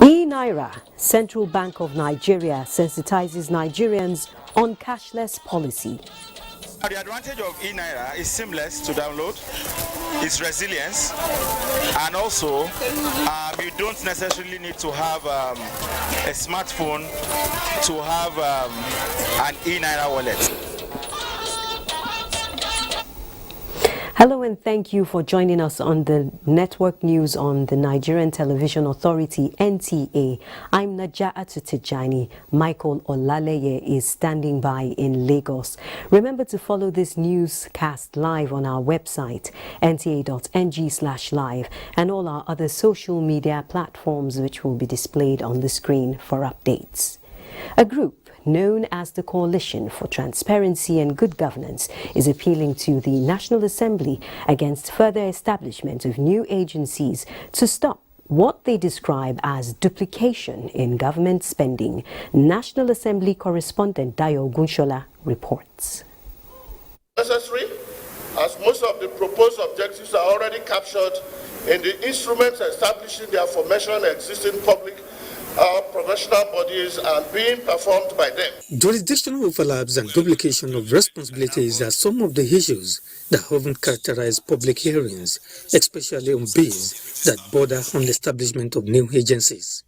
E-Naira, Central Bank of Nigeria sensitizes Nigerians on cashless policy. The advantage of e-Naira is seamless to download, its resilience, and also you don't necessarily need to have a smartphone to have an e-Naira wallet. Hello and thank you for joining us on the network news on the Nigerian Television Authority, NTA. I'm Naja'atu Tijani. Michael Olaleye is standing by in Lagos. Remember to follow this newscast live on our website, nta.ng/live, and all our other social media platforms which will be displayed on the screen for updates. A group known as the Coalition for Transparency and Good Governance is appealing to the National Assembly against further establishment of new agencies to stop what they describe as duplication in government spending. National Assembly correspondent Dayo Gunshola reports. Necessary, as most of the proposed objectives are already captured in the instruments establishing the aforementioned existing public professional bodies and being performed by them. Jurisdictional overlaps and duplication of responsibilities are some of the issues that often characterize public hearings, especially on bills that border on the establishment of new agencies.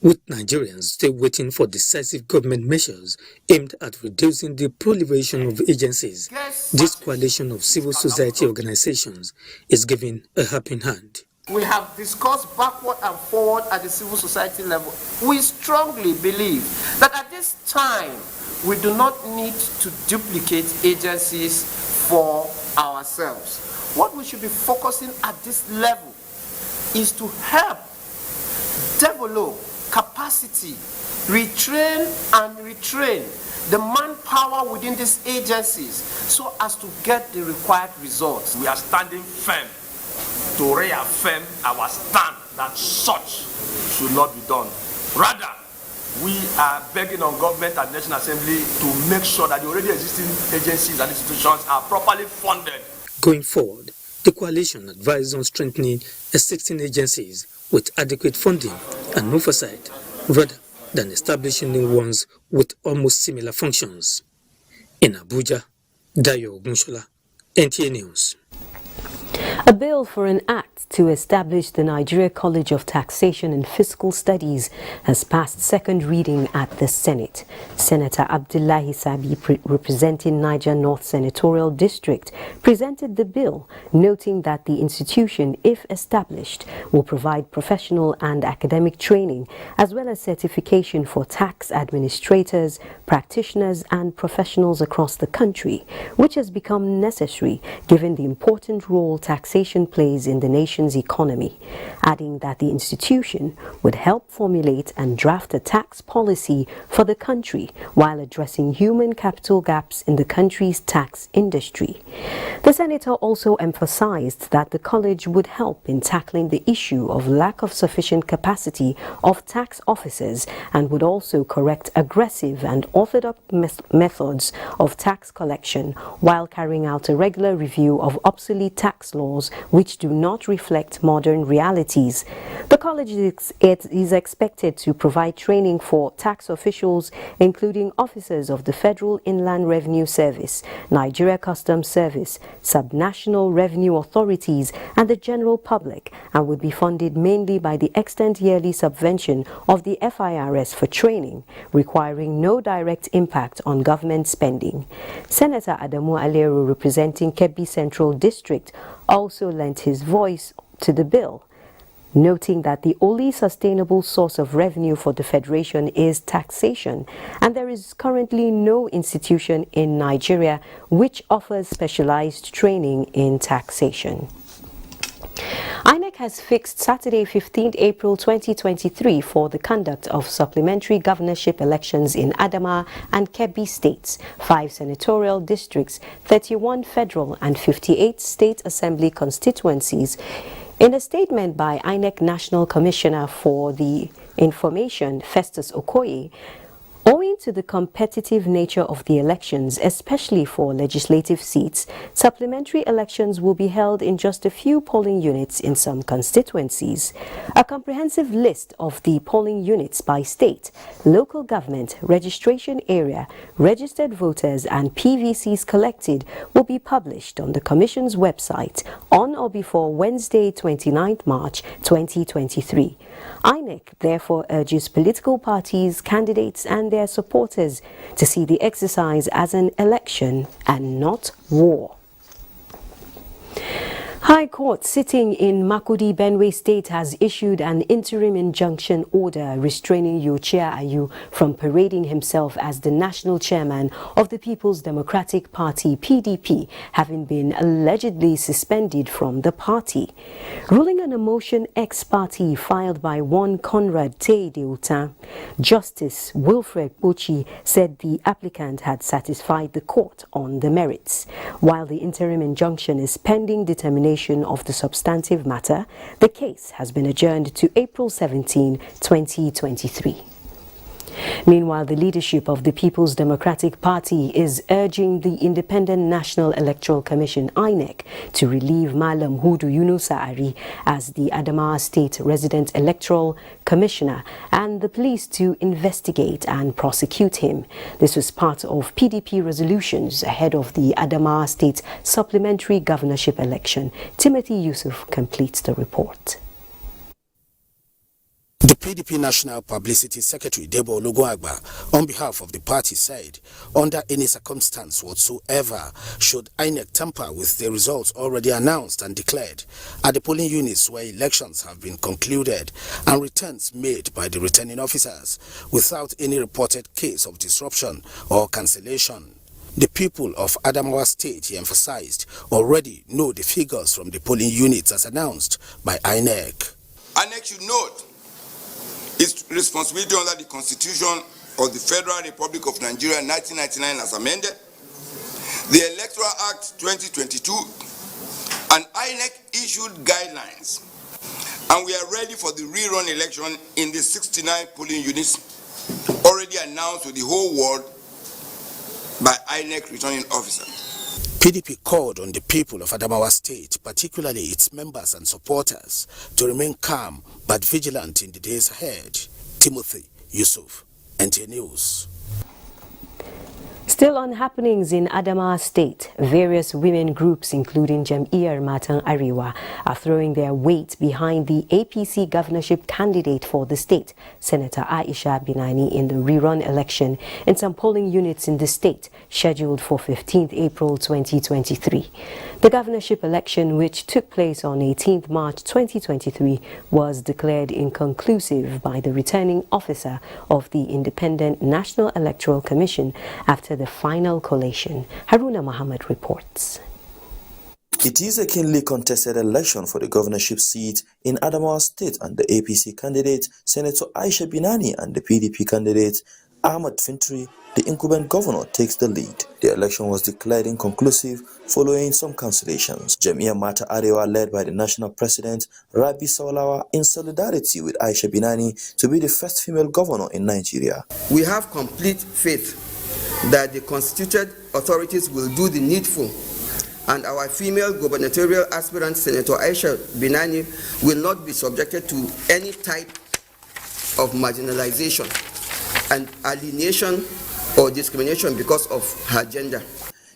With Nigerians still waiting for decisive government measures aimed at reducing the proliferation of agencies, this coalition of civil society organizations is giving a helping hand. We have discussed backward and forward at the civil society level. We strongly believe that at this time, we do not need to duplicate agencies for ourselves. What we should be focusing at this level is to help develop capacity, retrain and retrain the manpower within these agencies so as to get the required results. We are standing firm to reaffirm our stand that such should not be done. Rather, we are begging on government and National Assembly to make sure that the already existing agencies and institutions are properly funded. Going forward, the coalition advised on strengthening existing agencies with adequate funding and oversight, rather than establishing new ones with almost similar functions. In Abuja, Dayo Gunshola, NTA News. A bill for an act to establish the Nigeria College of Taxation and Fiscal Studies has passed second reading at the Senate. Senator Abdullahi Sabi, representing Niger North Senatorial District, presented the bill, noting that the institution, if established, will provide professional and academic training, as well as certification for tax administrators, practitioners, and professionals across the country, which has become necessary given the important role taxation plays in the nation's economy, adding that the institution would help formulate and draft a tax policy for the country while addressing human capital gaps in the country's tax industry. The senator also emphasized that the college would help in tackling the issue of lack of sufficient capacity of tax officers and would also correct aggressive and orthodox methods of tax collection while carrying out a regular review of obsolete tax laws which do not reflect modern realities. The college is expected to provide training for tax officials, including officers of the Federal Inland Revenue Service, Nigeria Customs Service, subnational revenue authorities, and the general public, and would be funded mainly by the extant yearly subvention of the FIRS for training, requiring no direct impact on government spending. Senator Adamawa, representing Kebbi Central District, also lent his voice to the bill, noting that the only sustainable source of revenue for the Federation is taxation, and there is currently no institution in Nigeria which offers specialized training in taxation. INEC has fixed Saturday, 15th April 2023 for the conduct of supplementary governorship elections in Adamawa and Kebbi states, 5 senatorial districts, 31 federal and 58 state assembly constituencies. In a statement by INEC National Commissioner for the Information, Festus Okoye, owing Owing to the competitive nature of the elections, especially for legislative seats, supplementary elections will be held in just a few polling units in some constituencies. A comprehensive list of the polling units by state, local government, registration area, registered voters and PVCs collected will be published on the Commission's website on or before Wednesday, 29th March 2023. INEC therefore urges political parties, candidates and their supporters to see the exercise as an election and not war. High Court sitting in Makurdi, Benue State has issued an interim injunction order restraining Yochia Ayu from parading himself as the national chairman of the People's Democratic Party (PDP), having been allegedly suspended from the party. Ruling on a motion ex parte filed by one Conrad Teideuta, Justice Wilfred Ochi said the applicant had satisfied the court on the merits. While the interim injunction is pending determination of the substantive matter, the case has been adjourned to April 17, 2023. Meanwhile, the leadership of the People's Democratic Party is urging the Independent National Electoral Commission (INEC) to relieve Malam Hudu Yunusa Ari as the Adamawa State Resident Electoral Commissioner and the police to investigate and prosecute him. This was part of PDP resolutions ahead of the Adamawa State supplementary governorship election. Timothy Yusuf completes the report. The PDP National Publicity Secretary, Debo Olugoagba, on behalf of the party said, under any circumstance whatsoever, should INEC tamper with the results already announced and declared at the polling units where elections have been concluded and returns made by the returning officers without any reported case of disruption or cancellation. The people of Adamawa State, he emphasized, already know the figures from the polling units as announced by INEC. INEC should note its responsibility under the Constitution of the Federal Republic of Nigeria 1999 as amended, the Electoral Act 2022, and INEC issued guidelines. And we are ready for the rerun election in the 69 polling units already announced to the whole world by INEC returning officers. PDP called on the people of Adamawa State, particularly its members and supporters, to remain calm but vigilant in the days ahead. Timothy Yusuf, NTA News. Still on happenings in Adamawa State, various women groups including Jam'iyyar Matan Arewa are throwing their weight behind the APC governorship candidate for the state, Senator Aisha Binani, in the rerun election in some polling units in the state, scheduled for 15th April 2023. The governorship election, which took place on 18th March 2023, was declared inconclusive by the returning officer of the Independent National Electoral Commission after the final collation. Haruna Muhammad reports. It is a keenly contested election for the governorship seat in Adamawa State, and the APC candidate, Senator Aisha Binani, and the PDP candidate, Ahmad Fintri, the incumbent governor, takes the lead. The election was declared inconclusive following some cancellations. Jam'iyyar Matan Arewa, led by the national president, Rabi Saulawa, in solidarity with Aisha Binani to be the first female governor in Nigeria. We have complete faith that the constituted authorities will do the needful, and our female gubernatorial aspirant, Senator Aisha Binani, will not be subjected to any type of marginalization and alienation or discrimination because of her gender.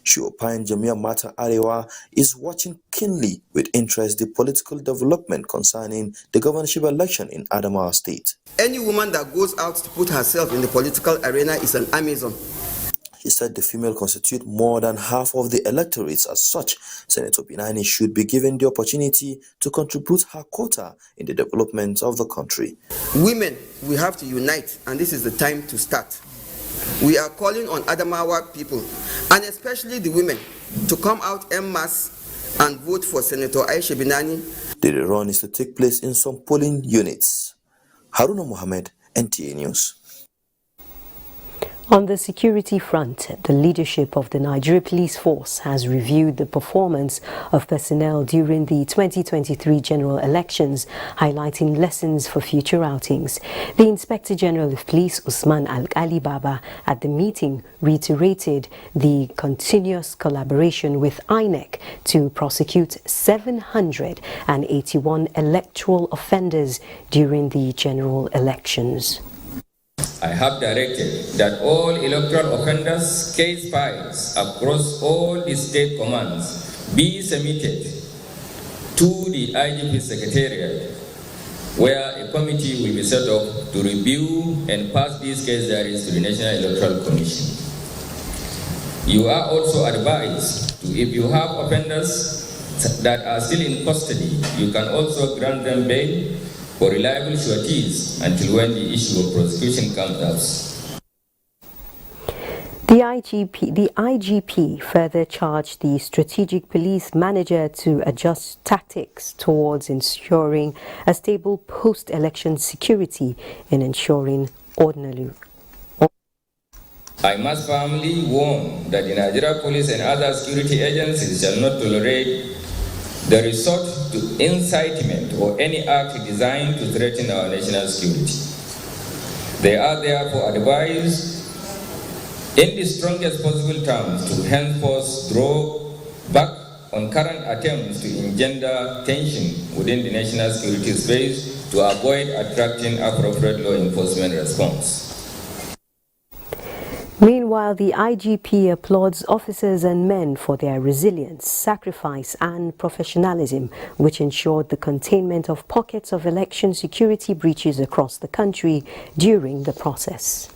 She opined Jam'iyyar Matan Arewa is watching keenly with interest the political development concerning the governorship election in Adamawa State. Any woman that goes out to put herself in the political arena is an Amazon. He said the female constitute more than half of the electorates. As such, Senator Binani should be given the opportunity to contribute her quota in the development of the country. Women, we have to unite, and this is the time to start. We are calling on Adamawa people, and especially the women, to come out en masse and vote for Senator Aisha Binani. The rerun is to take place in some polling units. Haruna Mohammed, NTA News. On the security front, the leadership of the Nigeria Police Force has reviewed the performance of personnel during the 2023 general elections, highlighting lessons for future outings. The Inspector General of Police, Usman Al-Ali Baba, at the meeting reiterated the continuous collaboration with INEC to prosecute 781 electoral offenders during the general elections. I have directed that all electoral offenders' case files across all the state commands be submitted to the IGP Secretariat, where a committee will be set up to review and pass these case diaries to the National Electoral Commission. You are also advised to, if you have offenders that are still in custody, you can also grant them bail for reliable sureties until when the issue of prosecution comes up. The IGP further charged the strategic police manager to adjust tactics towards ensuring a stable post-election security and ensuring orderly. I must firmly warn that the Nigeria Police and other security agencies shall not tolerate the resort to incitement or any act designed to threaten our national security. They are therefore advised in the strongest possible terms to henceforth draw back on current attempts to engender tension within the national security space to avoid attracting appropriate law enforcement response. Meanwhile, the IGP applauds officers and men for their resilience, sacrifice and professionalism, which ensured the containment of pockets of election security breaches across the country during the process.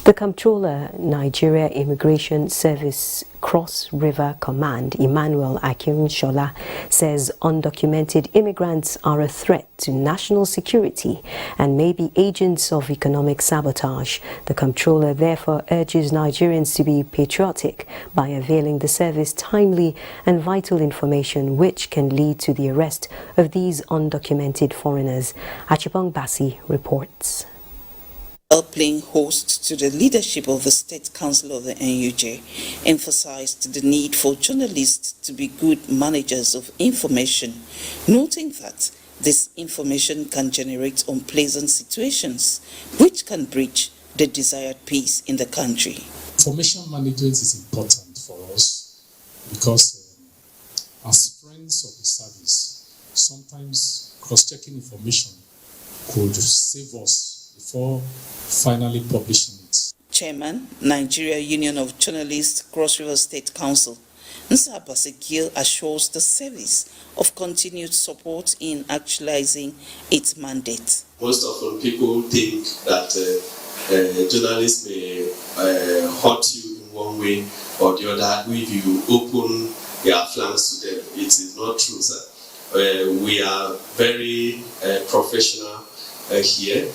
The Comptroller, Nigeria Immigration Service Cross River Command, Emmanuel Akinshola, says undocumented immigrants are a threat to national security and may be agents of economic sabotage. The Comptroller therefore urges Nigerians to be patriotic by availing the service timely and vital information which can lead to the arrest of these undocumented foreigners. Achibong Basi reports. Playing host to the leadership of the State Council of the NUJ, emphasized the need for journalists to be good managers of information, noting that this information can generate unpleasant situations which can breach the desired peace in the country. Information management is important for us because as friends of the service, sometimes cross-checking information could save us before finally publishing it. Chairman, Nigeria Union of Journalists, Cross River State Council, Nsa Basekil assures the service of continued support in actualizing its mandate. Most often people think that journalists may hurt you in one way or the other if you open your flanks to them. It is not true, sir. We are very professional here.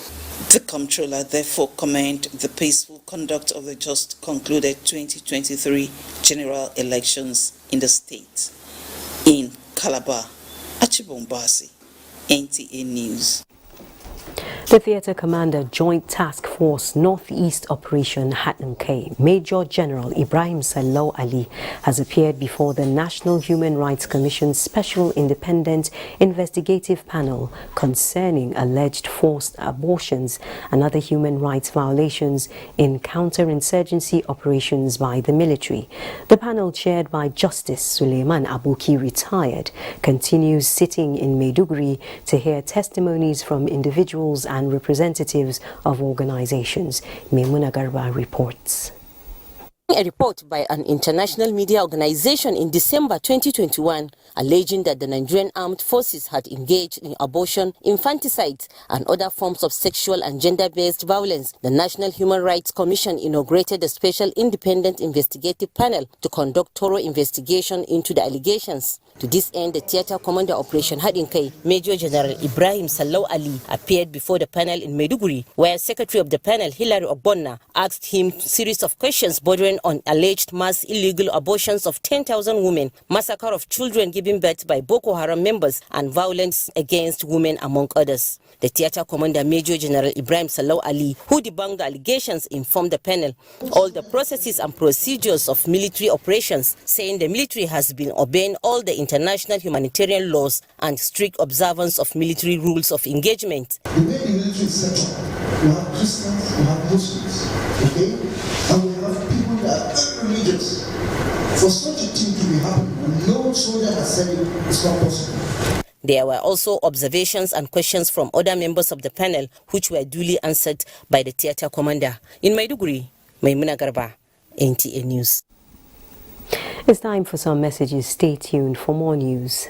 The Comptroller therefore commended the peaceful conduct of the just concluded 2023 general elections in the state. In Calabar, Achibong Basi, NTA News. The Theatre Commander Joint Task Force Northeast Operation Hatton K, Major General Ibrahim Salou Ali, has appeared before the National Human Rights Commission Special Independent Investigative Panel concerning alleged forced abortions and other human rights violations in counterinsurgency operations by the military. The panel, chaired by Justice Suleiman Abuki, retired, continues sitting in Maiduguri to hear testimonies from individuals and representatives of organizations. Maimuna Garba reports. A report by an international media organization in December 2021 alleging that the Nigerian armed forces had engaged in abortion, infanticide, and other forms of sexual and gender-based violence, the National Human Rights Commission inaugurated a special independent investigative panel to conduct thorough investigation into the allegations. To this end, the theatre commander Operation Hadin Kai, Major General Ibrahim Sallau Ali, appeared before the panel in Maiduguri, where Secretary of the panel Hilary Ogbonna asked him a series of questions bordering on alleged mass illegal abortions of 10,000 women, massacre of children given birth by Boko Haram members, and violence against women, among others. The theatre commander Major General Ibrahim Sallau Ali, who debunked the allegations, informed the panel all the processes and procedures of military operations, saying the military has been obeying all the international humanitarian laws and strict observance of military rules of engagement. The way the military is set up, we have Christians, we have Muslims, okay? And we have people that are very religious. For such a thing to be happening, and no soldier has said it, it's not possible. There were also observations and questions from other members of the panel, which were duly answered by the theatre commander. In Maiduguri, Maimuna Garba, NTA News. It's time for some messages. Stay tuned for more news.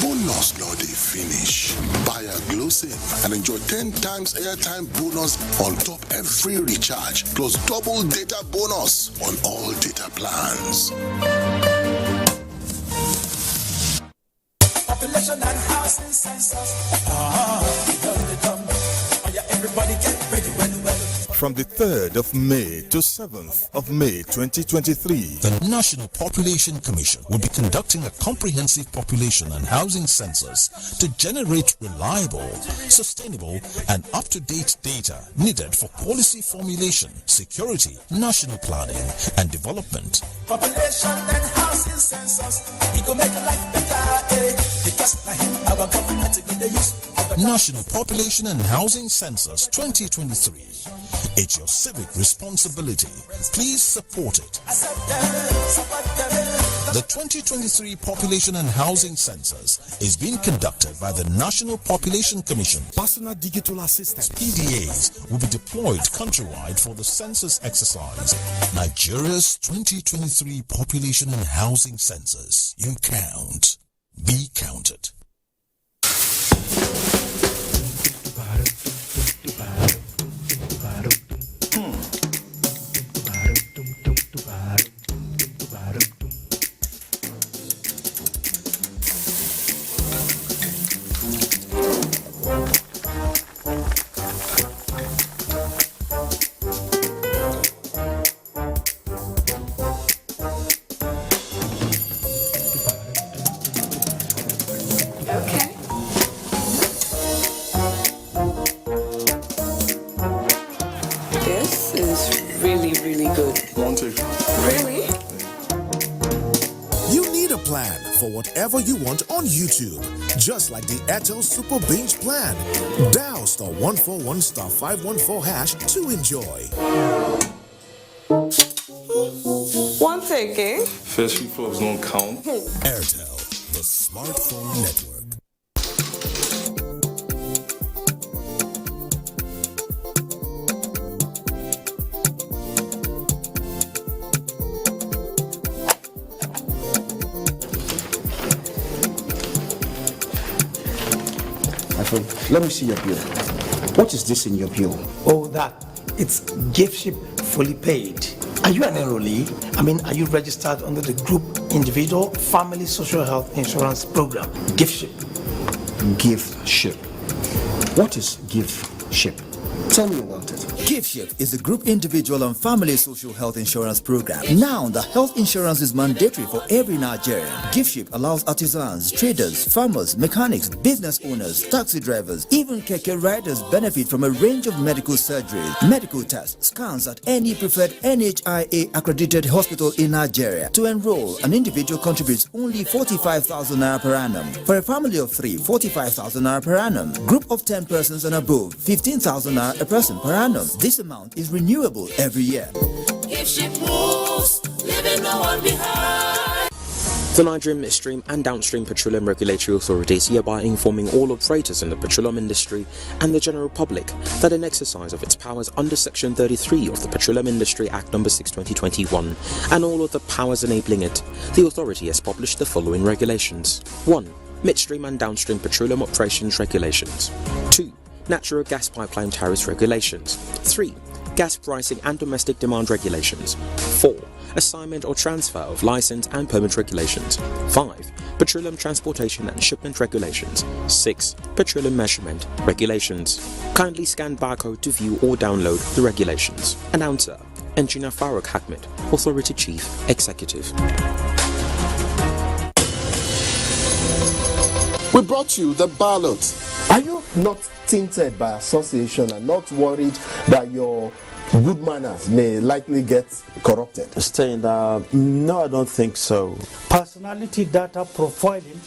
Bonus not a finish. Buy a Glow Safe and enjoy 10 times airtime bonus on top every recharge, plus double data bonus on all data plans. Population and housing census. Everybody get ready well. From the 3rd of May to 7th of May 2023, the National Population Commission will be conducting a comprehensive population and housing census to generate reliable, sustainable, and up-to-date data needed for policy formulation, security, national planning, and development. Population and housing census, it will make life better, because our government will be use. National Population and Housing Census 2023. It's your civic responsibility. Please support it. The 2023 Population and Housing Census is being conducted by the National Population Commission. Personal digital assistants, PDAs, will be deployed countrywide for the census exercise. Nigeria's 2023 Population and Housing Census. You count. Be counted. Whatever you want on YouTube, just like the Airtel Super Binge plan. Dial *141 *514 hash to enjoy. One second. First few folks don't count. Airtel, the smartphone network. Let me see your bill. What is this in your bill? Oh, it's gift ship fully paid. Are you an enrollee? Are you registered under the Group Individual Family Social Health Insurance Program? Gift ship. Gift ship. What is gift ship? Tell me about it. GiftShip is the Group Individual and Family Social Health Insurance Program. Now, the health insurance is mandatory for every Nigerian. GiftShip allows artisans, traders, farmers, mechanics, business owners, taxi drivers, even keke riders benefit from a range of medical surgeries, medical tests, scans at any preferred NHIA accredited hospital in Nigeria. To enroll, an individual contributes only 45,000 naira per annum. For a family of 3, 45,000 naira per annum. Group of 10 persons and above, 15,000 naira a person per annum. This amount is renewable every year. GiftShip moves, leaving no one behind. The Nigerian Midstream and Downstream Petroleum Regulatory Authority is hereby informing all operators in the petroleum industry and the general public that in exercise of its powers under Section 33 of the Petroleum Industry Act No. 6 2021 and all other powers enabling it, the authority has published the following regulations. 1. Midstream and Downstream Petroleum Operations Regulations. 2. Natural Gas Pipeline Tariffs Regulations. 3. Gas Pricing and Domestic Demand Regulations. 4. Assignment or transfer of license and permit regulations. 5. Petroleum Transportation and Shipment Regulations. 6. Petroleum Measurement Regulations. Kindly scan barcode to view or download the regulations. Announcer, Engineer Farooq Ahmed, Authority Chief Executive. We brought you the ballot. Are you not tainted by association and not worried that your good manners may likely get corrupted? No, I don't think so. Personality data profiling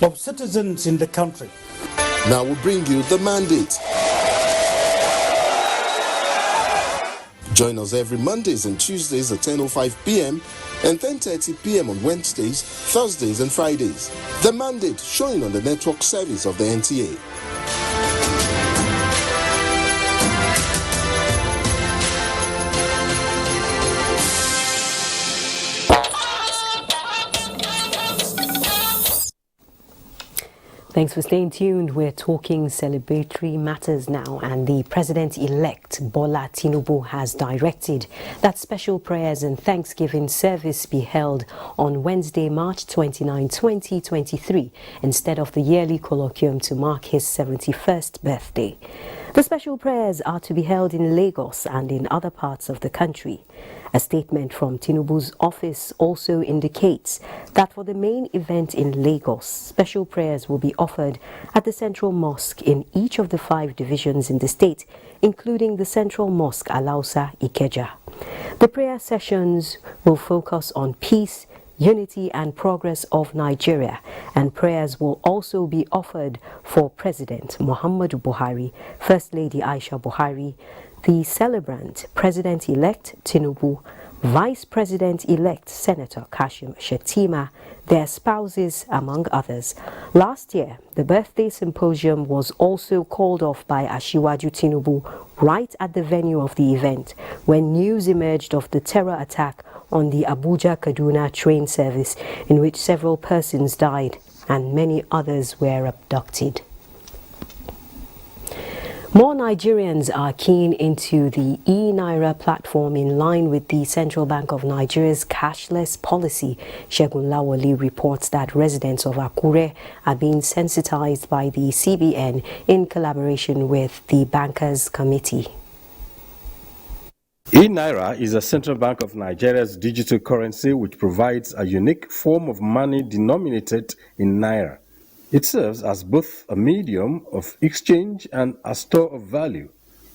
of citizens in the country. Now we bring you the mandate. Join us every Mondays and Tuesdays at 10:05 p.m. and 10:30 p.m. on Wednesdays, Thursdays and Fridays. The mandate showing on the network service of the NTA. Thanks for staying tuned. We're talking celebratory matters now, and the President-elect Bola Tinubu has directed that special prayers and Thanksgiving service be held on Wednesday, March 29, 2023, instead of the yearly colloquium to mark his 71st birthday. The special prayers are to be held in Lagos and in other parts of the country. A statement from Tinubu's office also indicates that for the main event in Lagos, special prayers will be offered at the Central Mosque in each of the 5 divisions in the state, including the Central Mosque Alausa Ikeja. The prayer sessions will focus on peace, unity and progress of Nigeria, and prayers will also be offered for President Muhammadu Buhari, First Lady Aisha Buhari, the celebrant President-elect Tinubu, Vice President-elect Senator Kashim Shettima, their spouses, among others. Last year, the birthday symposium was also called off by Asiwaju Tinubu right at the venue of the event when news emerged of the terror attack on the Abuja-Kaduna train service, in which several persons died and many others were abducted. More Nigerians are keen into the e-Naira platform in line with the Central Bank of Nigeria's cashless policy. Segun Lawali reports that residents of Akure are being sensitized by the CBN in collaboration with the Bankers Committee. E-Naira is a Central Bank of Nigeria's digital currency which provides a unique form of money denominated in Naira. It serves as both a medium of exchange and a store of value,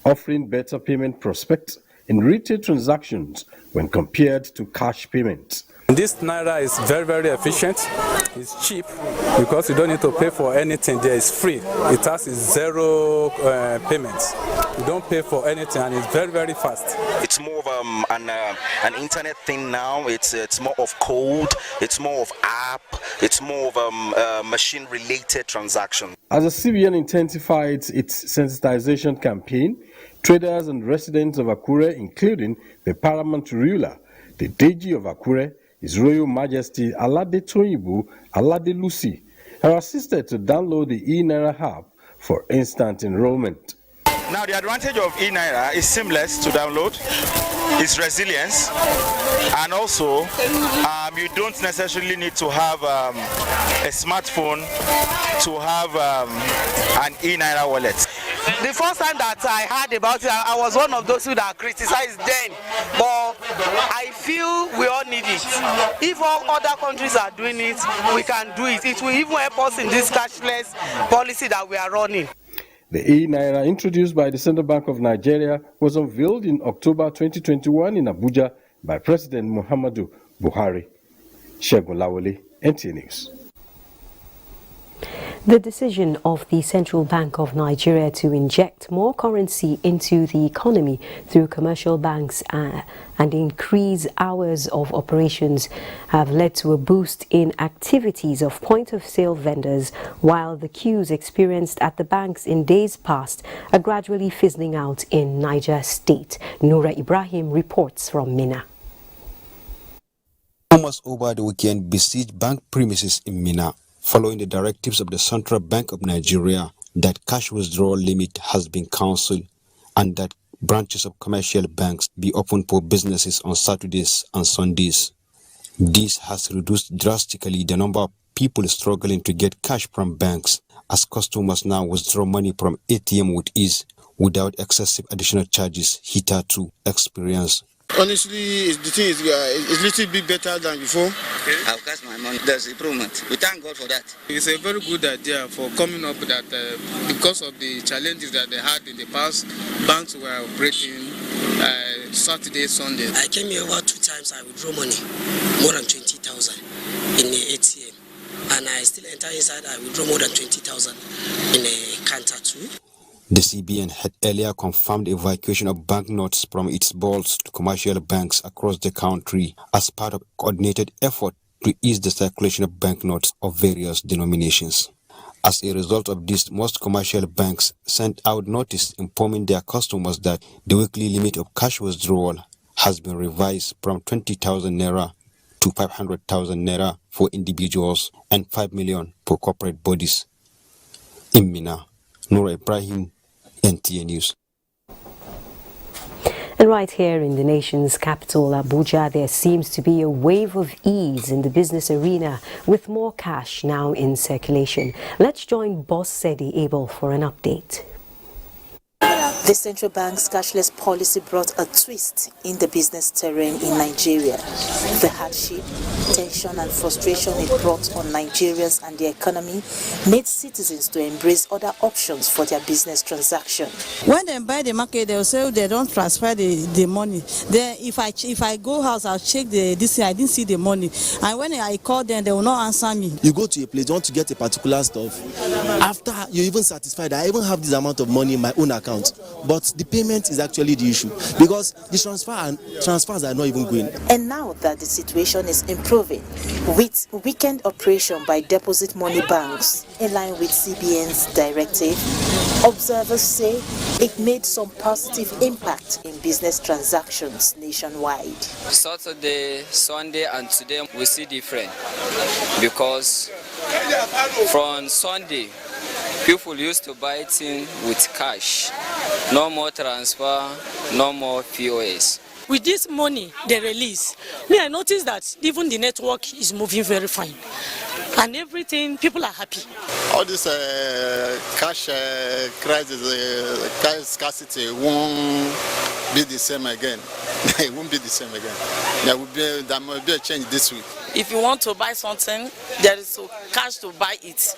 offering better payment prospects in retail transactions when compared to cash payments. This Naira is very, very efficient. It's cheap because you don't need to pay for anything there. It's free. It has zero payments. You don't pay for anything and it's very, very fast. It's more of an internet thing now. It's more of code. It's more of app. It's more of machine-related transaction. As the CBN intensifies its sensitization campaign, traders and residents of Akure, including the paramount ruler, the Deji of Akure, His Royal Majesty Alade Toyibu Alade Lucy, are assisted to download the e-Naira app for instant enrollment. Now, the advantage of e-Naira is seamless to download, its resilience, and also you don't necessarily need to have a smartphone to have an e-Naira wallet. The first time that I heard about it, I was one of those who that criticized then, but I feel we all need it. If all other countries are doing it, we can do it. It will even help us in this cashless policy that we are running. The e-Naira, introduced by the Central Bank of Nigeria, was unveiled in October 2021 in Abuja by President Muhammadu Buhari. Segun Lawali, NTA News. The decision of the Central Bank of Nigeria to inject more currency into the economy through commercial banks and increase hours of operations have led to a boost in activities of point-of-sale vendors, while the queues experienced at the banks in days past are gradually fizzling out in Niger State. Noura Ibrahim reports from Minna. Almost over the weekend besieged bank premises in Minna, following the directives of the Central Bank of Nigeria that cash withdrawal limit has been cancelled and that branches of commercial banks be open for businesses on Saturdays and Sundays. This has reduced drastically the number of people struggling to get cash from banks, as customers now withdraw money from ATM with ease without excessive additional charges hitherto experienced. Honestly, the thing is a little bit better than before. Okay. I've got my money. There's improvement. We thank God for that. It's a very good idea for coming up with that because of the challenges that they had in the past. Banks were operating Saturday, Sunday. I came here over 2 times. I withdraw money, more than 20,000 in the ATM, and I still enter inside. I withdraw more than 20,000 in a counter too. The CBN had earlier confirmed the evacuation of banknotes from its vaults to commercial banks across the country as part of a coordinated effort to ease the circulation of banknotes of various denominations. As a result of this, most commercial banks sent out notice informing their customers that the weekly limit of cash withdrawal has been revised from 20,000 naira to 500,000 naira for individuals and 5 million for corporate bodies. In Minna, Noura Ibrahim, NTA News. And right here in the nation's capital, Abuja, there seems to be a wave of ease in the business arena with more cash now in circulation. Let's join Boss Sedi Abel for an update. The central bank's cashless policy brought a twist in the business terrain in Nigeria. The hardship, tension and frustration it brought on Nigerians and the economy made citizens to embrace other options for their business transaction. When they buy the market, they'll say they don't transfer the money. Then if I go house, I'll check this. I didn't see the money. And when I call them, they will not answer me. You go to a place, you want to get a particular stuff. After you're even satisfied, I even have this amount of money in my own account. But the payment is actually the issue because the transfers are not even going. And now that the situation is improving with weekend operation by deposit money banks in line with CBN's directive, observers say it made some positive impact in business transactions nationwide. Saturday, Sunday and today we see different because from Sunday people used to buy things with cash. No more transfer, no more POS. With this money they release, I noticed that even the network is moving very fine. And everything, people are happy. All this cash crisis, cash scarcity won't be the same again. It won't be the same again. There might be a change this week. If you want to buy something, there is cash to buy it.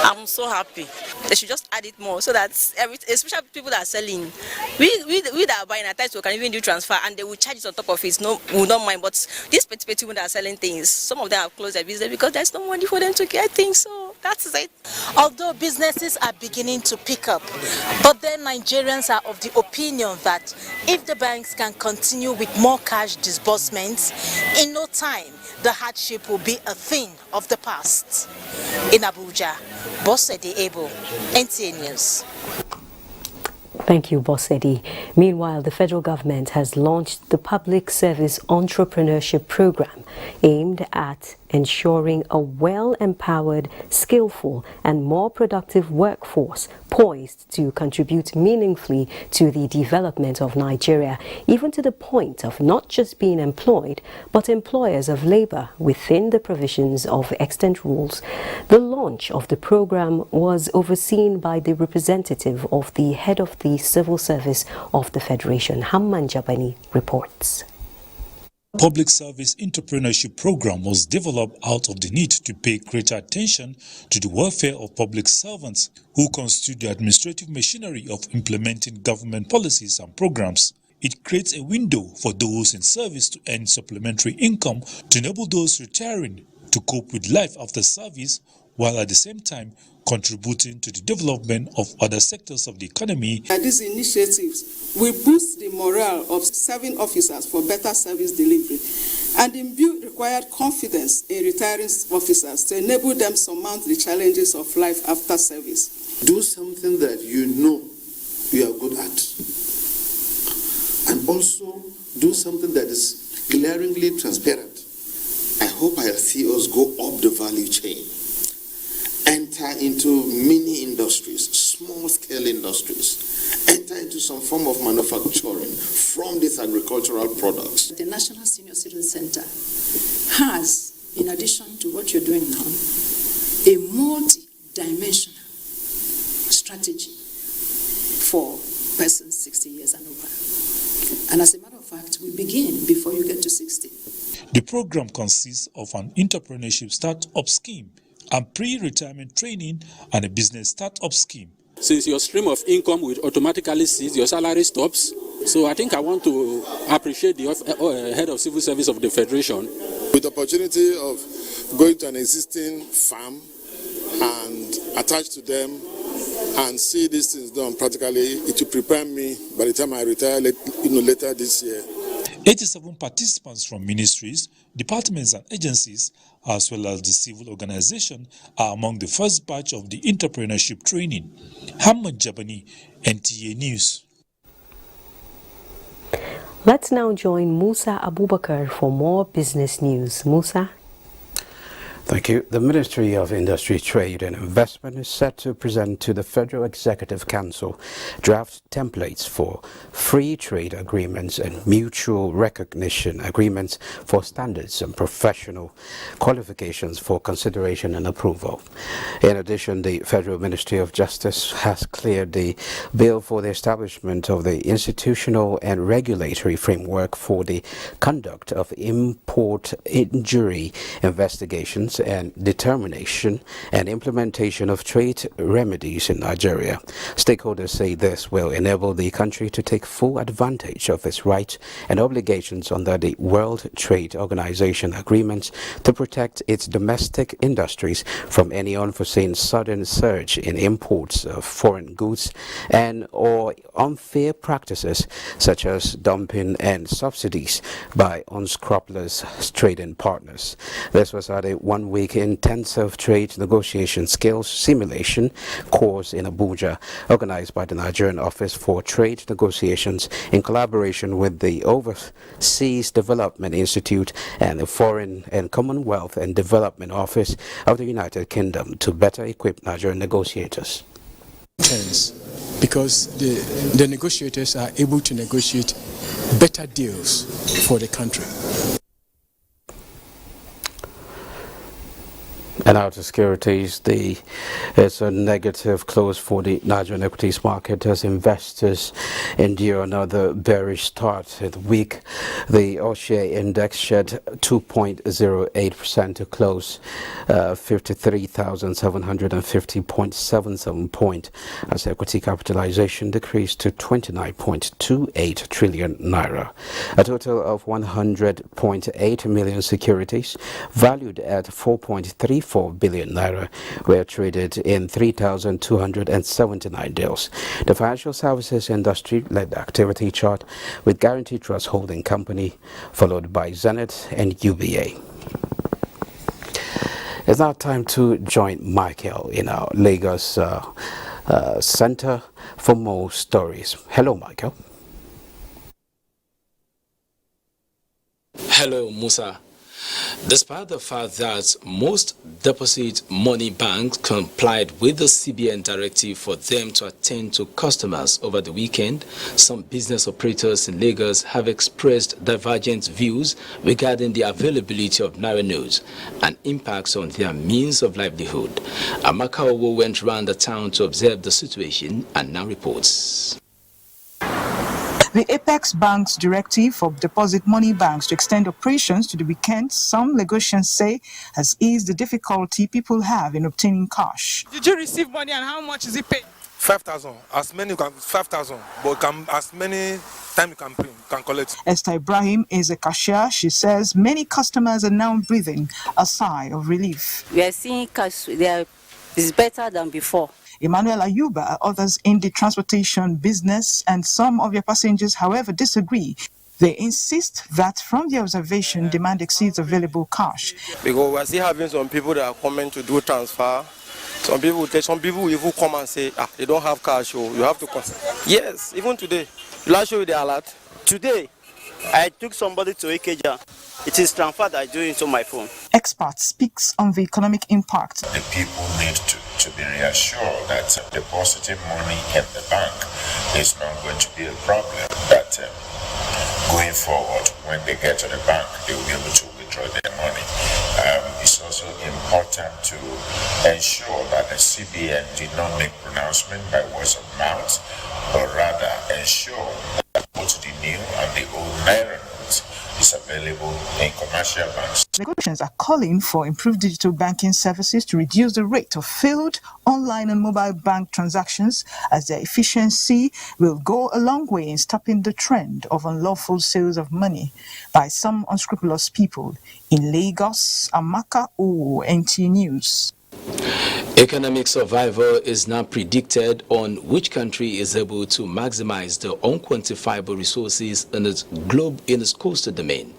I'm so happy. They should just add it more so that especially people that are selling, we that are buying at times we can even do transfer and they will charge it on top of it. No, we don't mind. But these people that are selling things, some of them have closed their business because there's no money for them to get things. So that's it. Although businesses are beginning to pick up, but then Nigerians are of the opinion that if the banks can continue with more cash disbursements, in no time the hardship will be a thing of the past. In Abuja, Boss Sedi Abel, NTA News. Thank you, Boss Eddie. Meanwhile, the federal government has launched the Public Service Entrepreneurship Program aimed at ensuring a well-empowered, skillful and more productive workforce poised to contribute meaningfully to the development of Nigeria, even to the point of not just being employed, but employers of labor within the provisions of extant rules. The launch of the program was overseen by the representative of the head of the Civil Service of the Federation. Hamman Jabani reports. Public Service Entrepreneurship Program was developed out of the need to pay greater attention to the welfare of public servants who constitute the administrative machinery of implementing government policies and programs. It creates a window for those in service to earn supplementary income to enable those retiring to cope with life after service while at the same time contributing to the development of other sectors of the economy. These initiatives will boost the morale of serving officers for better service delivery and imbue required confidence in retiring officers to enable them surmount the challenges of life after service. Do something that you know you are good at, and also do something that is glaringly transparent. I hope I'll see us go up the value chain, enter into mini industries, small-scale industries, enter into some form of manufacturing from these agricultural products. The National Senior Citizen Center has, in addition to what you're doing now, a multi-dimensional strategy for persons 60 years and over. And as a matter of fact, we begin before you get to 60. The program consists of an entrepreneurship start-up scheme and pre-retirement training and a business start-up scheme. Since your stream of income will automatically cease, your salary stops. So I think I want to appreciate the head of civil service of the Federation. With the opportunity of going to an existing farm and attach to them and see these things done practically, it will prepare me by the time I retire later this year. 87 participants from ministries, departments and agencies, as well as the civil organization, are among the first batch of the entrepreneurship training. Hamad Jabani, NTA News. Let's now join Musa Abubakar for more business news. Musa? Thank you. The Ministry of Industry, Trade and Investment is set to present to the Federal Executive Council draft templates for free trade agreements and mutual recognition agreements for standards and professional qualifications for consideration and approval. In addition, the Federal Ministry of Justice has cleared the bill for the establishment of the institutional and regulatory framework for the conduct of import injury investigations and determination and implementation of trade remedies in Nigeria. Stakeholders say this will enable the country to take full advantage of its rights and obligations under the World Trade Organization agreements to protect its domestic industries from any unforeseen sudden surge in imports of foreign goods and or unfair practices such as dumping and subsidies by unscrupulous trading partners. This was at a one-week intensive trade negotiation skills simulation course in Abuja, organized by the Nigerian Office for Trade Negotiations in collaboration with the Overseas Development Institute and the Foreign and Commonwealth and Development Office of the United Kingdom to better equip Nigerian negotiators. Because the negotiators are able to negotiate better deals for the country. And out of securities, it's a negative close for the Nigerian equities market as investors endure another bearish start to the week. The all-share index shed 2.08% to close 53,750.77 point as equity capitalization decreased to 29.28 trillion naira. A total of 100.8 million securities valued at 4.34 billion naira were traded in 3,279 deals. The financial services industry led the activity chart with Guarantee Trust Holding Company, followed by Zenith and UBA. It's now time to join Michael in our Lagos center for more stories. Hello, Michael. Hello, Musa. Despite the fact that most deposit money banks complied with the CBN directive for them to attend to customers over the weekend, some business operators in Lagos have expressed divergent views regarding the availability of Naira notes and impacts on their means of livelihood. Amaka Owo went round the town to observe the situation and now reports. The Apex Bank's directive for deposit money banks to extend operations to the weekend, some Lagosians say, has eased the difficulty people have in obtaining cash. Did you receive money and how much is it paid? 5,000. As many you can 5,000, but as many time you can collect. Esther Ibrahim is a cashier. She says many customers are now breathing a sigh of relief. We are seeing cash there is better than before. Emmanuel Ayuba, others in the transportation business, and some of their passengers, however, disagree. They insist that from their observation, demand exceeds available cash. Because we're still having some people that are coming to do transfer. Some people will even come and say, they don't have cash, so you have to come. Yes, even today. Will I show you the alert? Today, I took somebody to Ikeja. It is transferred I do into my phone. Expert speaks on the economic impact. The people need to be reassured that depositing money in the bank is not going to be a problem. That going forward, when they get to the bank, they will be able to withdraw their money. It's also important to ensure that the CBN did not make pronouncement by words of mouth, but rather ensure that both the new and the old Naira notes is available in commercial banks. Negotiations are calling for improved digital banking services to reduce the rate of failed online and mobile bank transactions, as their efficiency will go a long way in stopping the trend of unlawful sales of money by some unscrupulous people. In Lagos, Amaka Owo, NTA News. Economic survival is now predicted on which country is able to maximize the unquantifiable resources in its coastal domain.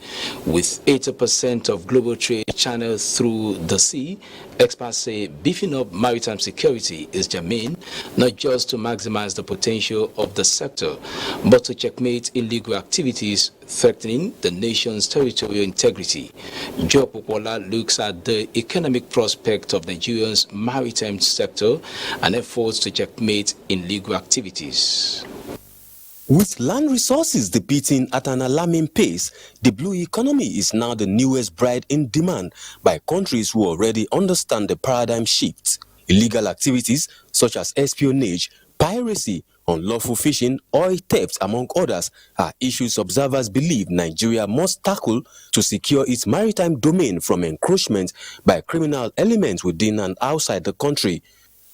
With 80% of global trade channeled through the sea, experts say beefing up maritime security is germane, not just to maximize the potential of the sector, but to checkmate illegal activities threatening the nation's territorial integrity. Joe Popola looks at the economic prospect of Nigeria's maritime sector and efforts to checkmate illegal activities. With land resources depleting at an alarming pace, the blue economy is now the newest bride in demand by countries who already understand the paradigm shift. Illegal activities such as espionage, piracy, unlawful fishing, oil theft, among others, are issues observers believe Nigeria must tackle to secure its maritime domain from encroachment by criminal elements within and outside the country.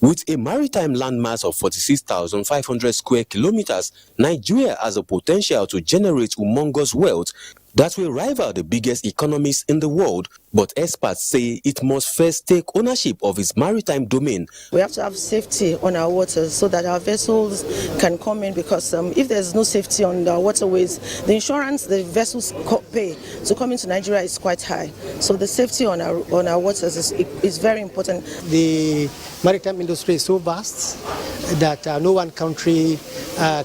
With a maritime landmass of 46,500 square kilometers, Nigeria has a potential to generate humongous wealth that will rival the biggest economies in the world, but experts say it must first take ownership of its maritime domain. We have to have safety on our waters so that our vessels can come in, because if there's no safety on the waterways, the insurance the vessels pay to come into Nigeria is quite high. So the safety on our waters is very important. The maritime industry is so vast that no one country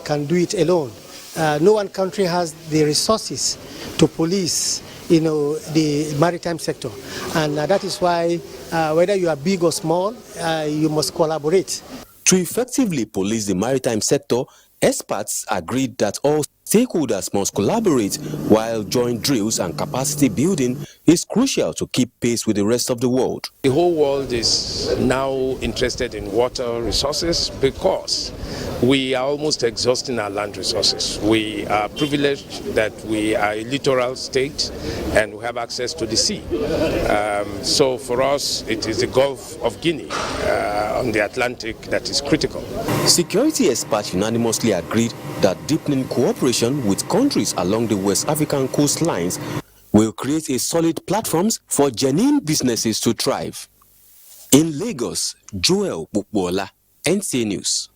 can do it alone. No one country has the resources to police, the maritime sector, and that is why whether you are big or small, you must collaborate. To effectively police the maritime sector, experts agreed that all stakeholders must collaborate, while joint drills and capacity building is crucial to keep pace with the rest of the world. The whole world is now interested in water resources because we are almost exhausting our land resources. We are privileged that we are a littoral state and we have access to the sea. So for us, it is the Gulf of Guinea on the Atlantic that is critical. Security experts unanimously agreed that deepening cooperation with countries along the West African coastlines will create a solid platforms for genuine businesses to thrive. In Lagos, Joel Bukbola, NTA News.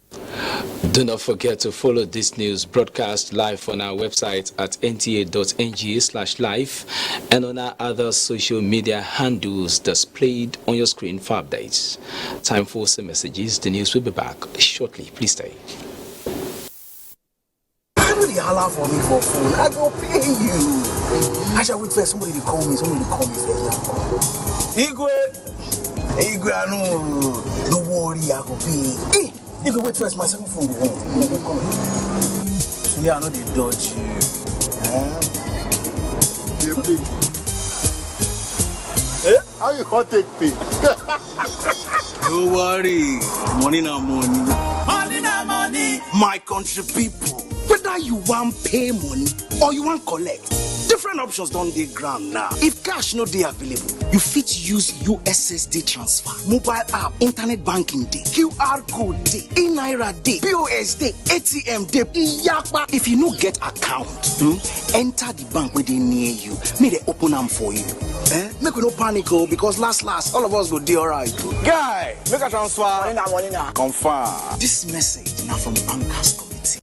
Do not forget to follow this news broadcast live on our website at nta.ng/live and on our other social media handles displayed on your screen for updates. Time for some messages. The news will be back shortly. Please stay. Somebody holler for me for phone. I go pay you. I shall wait for somebody to call me. Somebody to call me first. Igwe, I know. Don't worry, I go pay. Hey, you can wait first. My second phone go home. So yeah, I know they dodge you. How you gonna take pay? Don't worry. Money na money. Money na money. My country people. Whether whether you want pay money or you want collect, different options don't dey ground now. If cash no dey available, you fit use USSD transfer, mobile app, internet banking day, QR code day, e-naira day, POS day, ATM day, iyakpa. If you no get account, enter the bank where they near you. May they open them for you. Make we no panic because last all of us go dey alright. Guy, make a transfer. Money now. Confirm. This message now from Bankers Committee.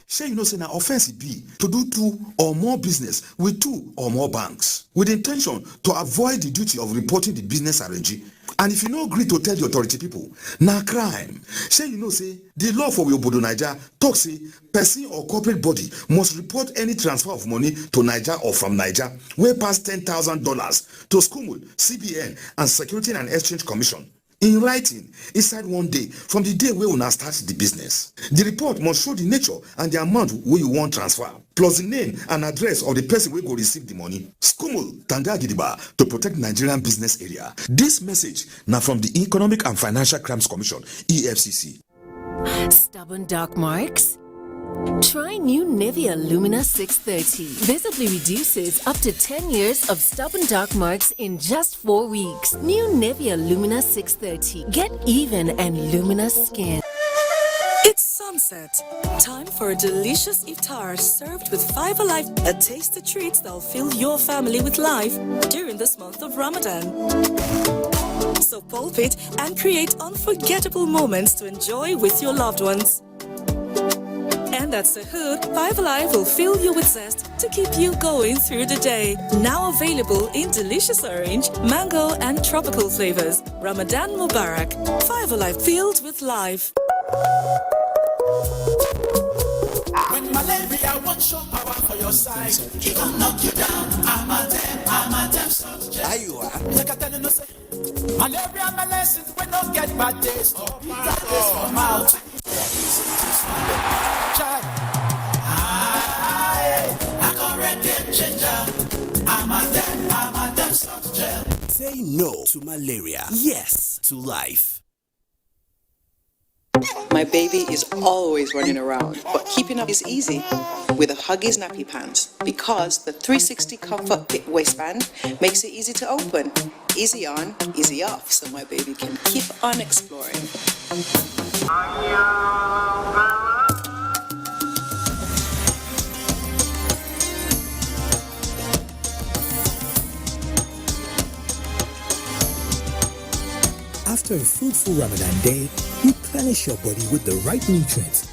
Say you know say na offense it be to do 2 or more business with 2 or more banks with the intention to avoid the duty of reporting the business arrangee. And if you no agree to tell the authority people, na crime. Say you know say the law for Obodo Naija talk say person or corporate body must report any transfer of money to Naija or from Naija wey pass $10,000 to SCUMUL, CBN and Security and Exchange Commission in writing inside 1 day from the day wey una start the business. The report must show the nature and the amount wey you wan transfer, plus the name and address of the person wey go receive the money. SCUMUL tanda gidigba to protect Nigerian business area. This message na from the Economic and Financial Crimes Commission, EFCC. Stubborn dark marks? Try new Nivea Lumina 630. Visibly reduces up to 10 years of stubborn dark marks in just 4 weeks. New Nivea Lumina 630. Get even and luminous skin. It's sunset. Time for a delicious iftar served with 5 Alive, a tasty treat that'll fill your family with life during this month of Ramadan. So pulpit and create unforgettable moments to enjoy with your loved ones. And at Sahur, 5 Alive will fill you with zest to keep you going through the day. Now available in delicious orange, mango and tropical flavors. Ramadan Mubarak. 5 Alive filled with life. When malaria wants your power for your side, he gon' knock you down. I'm a damn soft gel. You are. Like I tell you no say. Malaria medicines we don't get bad taste. Bad taste for mouth. I correct game changer. I'm a damn soft gel. Say no to malaria. Yes to life. My baby is always running around, but keeping up is easy with the Huggies Nappy Pants because the 360 Comfort Fit waistband makes it easy to open, easy on, easy off, so my baby can keep on exploring. After a fruitful Ramadan day, replenish your body with the right nutrients.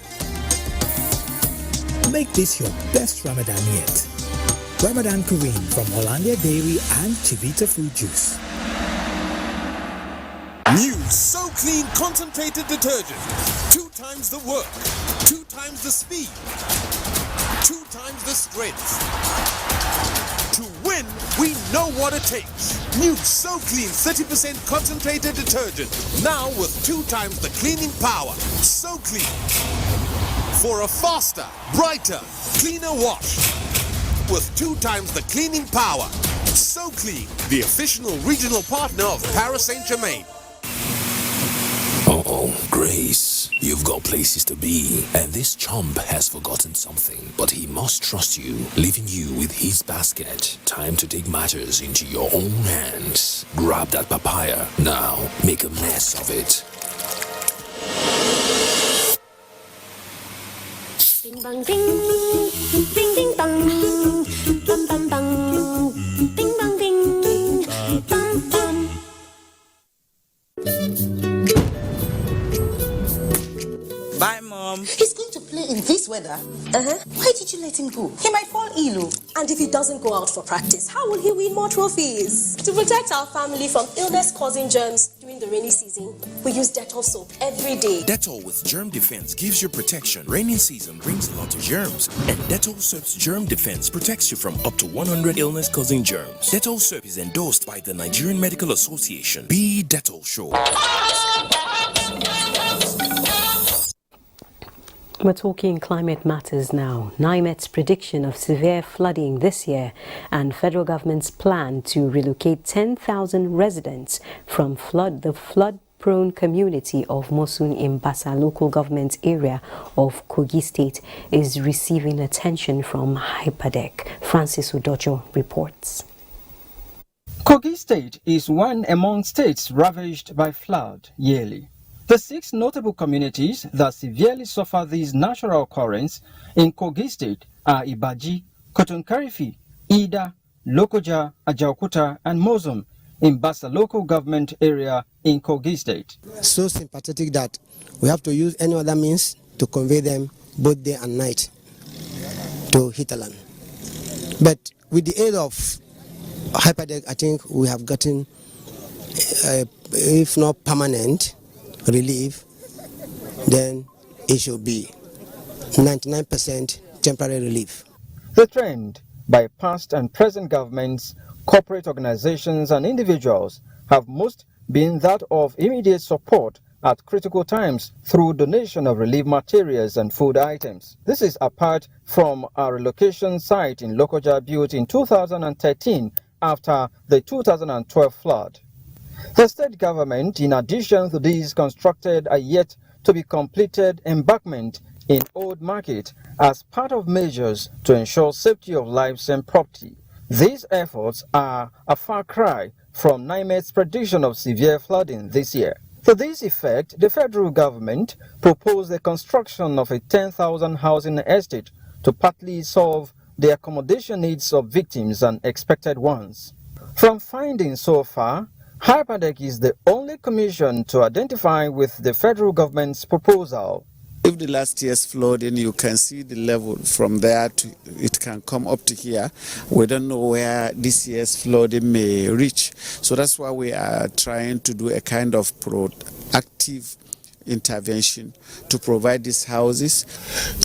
Make this your best Ramadan yet. Ramadan Kareem from Hollandia Dairy and Chivita Fruit Juice. New So Clean concentrated detergent. 2 times the work, 2 times the speed, 2 times the strength. To win, we know what it takes. New So Clean 30% concentrated detergent. Now with 2 times the cleaning power. So Clean. For a faster, brighter, cleaner wash. With 2 times the cleaning power. So Clean, the official regional partner of Paris Saint-Germain. Uh-oh, Grace, you've got places to be, and this chump has forgotten something, but he must trust you, leaving you with his basket. Time to take matters into your own hands. Grab that papaya, now make a mess of it. Ding bang ding, ding ding bang, bang bang bang, ding bang ding, bang bang. Bye, Mom. He's going to play in this weather. Why did you let him go? He might fall ill. And if he doesn't go out for practice, how will he win more trophies? To protect our family from illness-causing germs during the rainy season, we use Dettol soap every day. Dettol with Germ Defense gives you protection. Rainy season brings a lot of germs, and Dettol soap's Germ Defense protects you from up to 100 illness-causing germs. Dettol soap is endorsed by the Nigerian Medical Association. Be Dettol sure. We're talking climate matters now. NIMET's prediction of severe flooding this year and federal government's plan to relocate 10,000 residents from the flood flood-prone community of Mosun in Basa local government area of Kogi State is receiving attention from Hyperdeck. Francis Udojo reports. Kogi State is one among states ravaged by flood yearly. The 6 notable communities that severely suffer this natural occurrence in Kogi State are Ibaji, Kotonkarifi, Ida, Lokoja, Ajaokuta, and Mozum in Basa local government area in Kogi State. So sympathetic that we have to use any other means to convey them both day and night to Hitaland. But with the aid of Hyperdeck, I think we have gotten, if not permanent relief, then it should be 99% temporary relief. The trend by past and present governments, corporate organizations and individuals have most been that of immediate support at critical times through donation of relief materials and food items. This is apart from a relocation site in Lokoja built in 2013 after the 2012 flood. The state government, in addition to these, constructed a yet to be completed embankment in Old Market as part of measures to ensure safety of lives and property. These efforts are a far cry from NIMET's prediction of severe flooding this year. To this effect, the federal government proposed the construction of a 10,000 housing estate to partly solve the accommodation needs of victims and expected ones. From findings so far, Hyperdeck is the only commission to identify with the federal government's proposal. If the last year's flooding, you can see the level from there to it can come up to here. We don't know where this year's flooding may reach. So that's why we are trying to do a kind of proactive intervention to provide these houses.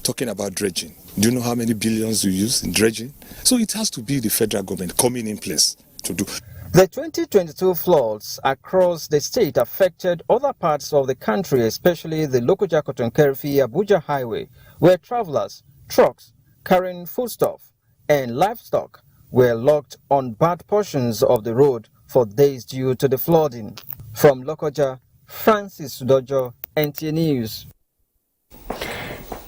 Talking about dredging, do you know how many billions we use in dredging? So it has to be the federal government coming in place to do. The 2022 floods across the state affected other parts of the country, especially the Lokoja-Kotonkerifi-Abuja highway, where travelers, trucks carrying foodstuff and livestock were locked on bad portions of the road for days due to the flooding. From Lokoja, Francis Dojo, NTA News.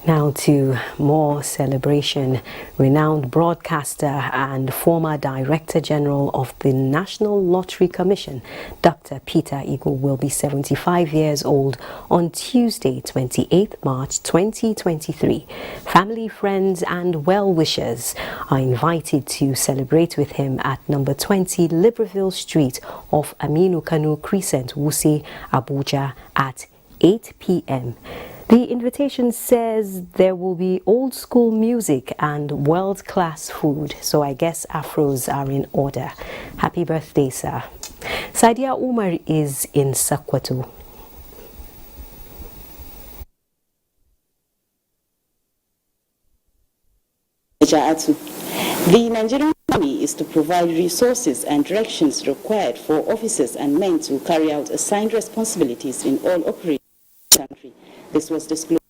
Now to more celebration. Renowned broadcaster and former Director General of the National Lottery Commission, Dr. Peter Eagle, will be 75 years old on Tuesday, 28th March 2023. Family, friends and well-wishers are invited to celebrate with him at number 20 Libreville Street off Aminu Kano Crescent, Wuse, Abuja at 8 p.m. The invitation says there will be old school music and world-class food, so I guess afros are in order. Happy birthday, sir. Sadia Umar is in Sakwato. The Nigerian Army is to provide resources and directions required for officers and men to carry out assigned responsibilities in all operations in the country. This was disclosed